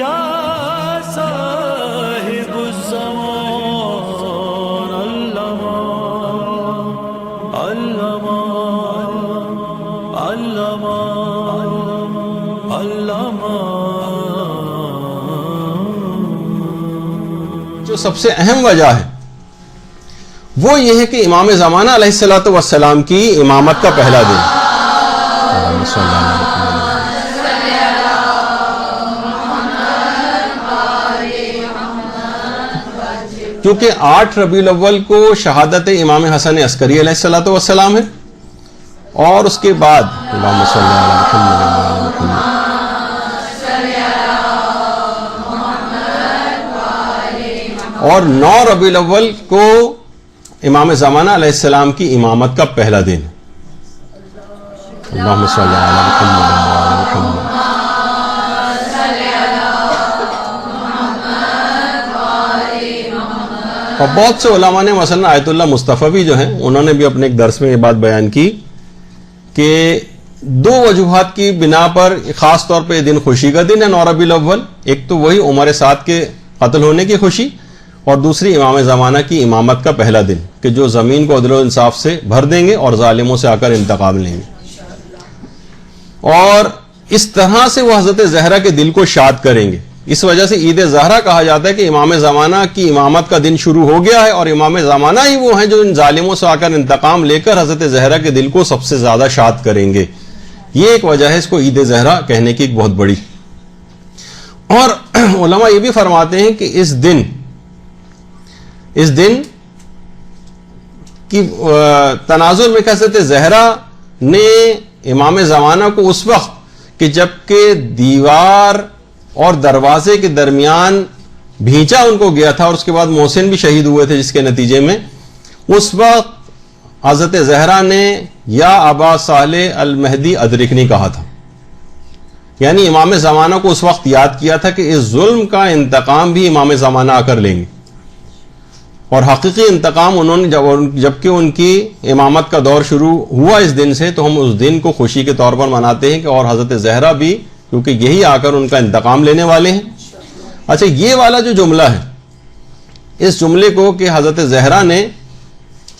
یا صاحب الزمان علامہ علامہ علامہ علامہ. جو سب سے اہم وجہ ہے وہ یہ ہے کہ امام زمانہ علیہ الصلوۃ والسلام کی امامت کا پہلا دن. کیونکہ 8 ربیع الاول کو شہادت امام حسن عسکری علیہ الصلوۃ والسلام ہے، اور اس کے بعد اللہم صلی علی محمد وعلی محمد، اور 9 ربیع الاول کو امام زمانہ علیہ السلام کی امامت کا پہلا دن. اللہم صلی علی محمد وعلی محمد. اور بہت سے علماء نے مثلا آیت اللہ مصطفی جو ہیں انہوں نے بھی اپنے ایک درس میں یہ بات بیان کی کہ 2 وجوہات کی بنا پر خاص طور پہ یہ دن خوشی کا دن ہے 9 ربیع الاول. ایک تو وہی عمر سعد کے قتل ہونے کی خوشی، اور دوسری امام زمانہ کی امامت کا پہلا دن کہ جو زمین کو عدل و انصاف سے بھر دیں گے اور ظالموں سے آ کر انتقام لیں گے. اور اس طرح سے وہ حضرت زہرا کے دل کو شاد کریں گے. اس وجہ سے عید زہرا کہا جاتا ہے کہ امام زمانہ کی امامت کا دن شروع ہو گیا ہے، اور امام زمانہ ہی وہ ہیں جو ان ظالموں سے آ کر انتقام لے کر حضرت زہرا کے دل کو سب سے زیادہ شاد کریں گے. یہ ایک وجہ ہے اس کو عید زہرا کہنے کی ایک بہت بڑی. اور علماء یہ بھی فرماتے ہیں کہ اس دن کی تناظر میں حضرت زہرا نے امام زمانہ کو اس وقت کہ جبکہ دیوار اور دروازے کے درمیان بھینچا ان کو گیا تھا، اور اس کے بعد محسن بھی شہید ہوئے تھے جس کے نتیجے میں، اس وقت حضرت زہرا نے یا ابا صالح المہدی ادرکنی کہا تھا. یعنی امام زمانہ کو اس وقت یاد کیا تھا کہ اس ظلم کا انتقام بھی امام زمانہ آ کر لیں گے، اور حقیقی انتقام انہوں نے جبکہ ان کی امامت کا دور شروع ہوا اس دن سے، تو ہم اس دن کو خوشی کے طور پر مناتے ہیں کہ اور حضرت زہرا بھی کیونکہ یہی آ کر ان کا انتقام لینے والے ہیں. اچھا، یہ والا جو جملہ ہے، اس جملے کو کہ حضرت زہرا نے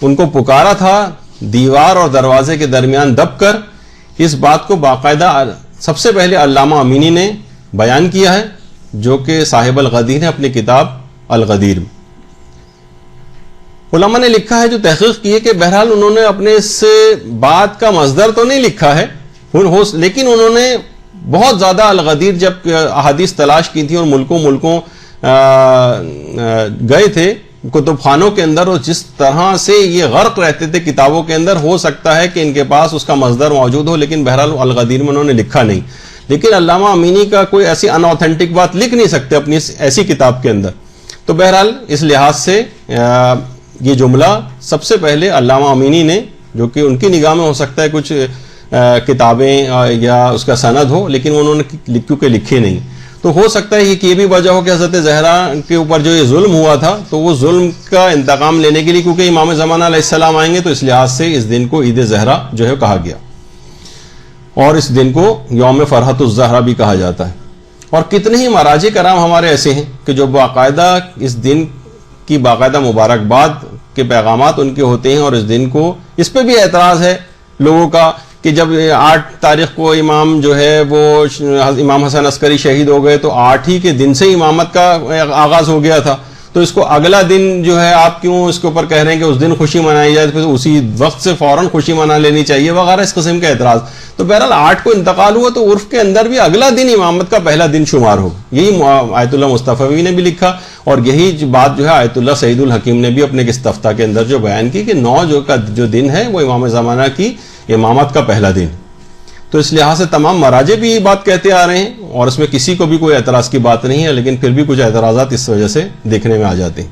ان کو پکارا تھا دیوار اور دروازے کے درمیان دب کر، اس بات کو باقاعدہ سب سے پہلے علامہ امینی نے بیان کیا ہے، جو کہ صاحب الغدیر ہے اپنی کتاب الغدیر میں. علماء نے لکھا ہے جو تحقیق کی ہے کہ بہرحال انہوں نے اپنے اس بات کا مصدر تو نہیں لکھا ہے، لیکن انہوں نے بہت زیادہ الغدیر جب احادیث تلاش کی تھی اور ملکوں گئے تھے کتب خانوں کے اندر، اور جس طرح سے یہ غرق رہتے تھے کتابوں کے اندر، ہو سکتا ہے کہ ان کے پاس اس کا مصدر موجود ہو، لیکن بہرحال الغدیر میں انہوں نے لکھا نہیں. لیکن علامہ امینی کا کوئی ایسی ان اوتھینٹک بات لکھ نہیں سکتے اپنی ایسی کتاب کے اندر. تو بہرحال اس لحاظ سے یہ جملہ سب سے پہلے علامہ امینی نے، جو کہ ان کی نگاہ میں ہو سکتا ہے کچھ کتابیں یا اس کا سند ہو، لیکن انہوں نے کیونکہ لکھے نہیں، تو ہو سکتا ہے کہ یہ بھی وجہ ہو کہ حضرت زہرا کے اوپر جو یہ ظلم ہوا تھا تو وہ ظلم کا انتقام لینے کے لیے، کیونکہ امام زمانہ علیہ السلام آئیں گے، تو اس لحاظ سے اس دن کو عید زہرا جو ہے کہا گیا، اور اس دن کو یوم فرحت الزہرا بھی کہا جاتا ہے. اور کتنے ہی مراجع کرام ہمارے ایسے ہیں کہ جو باقاعدہ اس دن کی باقاعدہ مبارکباد کے پیغامات ان کے ہوتے ہیں، اور اس دن کو اس پہ بھی اعتراض ہے لوگوں کا کہ جب 8 تاریخ کو امام جو ہے وہ امام حسن عسکری شہید ہو گئے، تو 8 ہی کے دن سے امامت کا آغاز ہو گیا تھا، تو اس کو اگلا دن جو ہے آپ کیوں اس کے اوپر کہہ رہے ہیں کہ اس دن خوشی منائی جائے، پھر اسی وقت سے فوراً خوشی منا لینی چاہیے وغیرہ اس قسم کا اعتراض. تو بہرحال 8 کو انتقال ہوا تو عرف کے اندر بھی اگلا دن امامت کا پہلا دن شمار ہوگا. یہی آیت اللہ مصطفی نے بھی لکھا، اور یہی بات جو ہے آیت اللہ سعید الحکیم نے بھی اپنے استفتاء کے اندر جو بیان کی کہ 9 جو دن ہے وہ امام زمانہ کی امامت کا پہلا دن. تو اس لحاظ سے تمام مراجع بھی یہ بات کہتے آ رہے ہیں، اور اس میں کسی کو بھی کوئی اعتراض کی بات نہیں ہے، لیکن پھر بھی کچھ اعتراضات اس وجہ سے دیکھنے میں آ جاتے ہیں.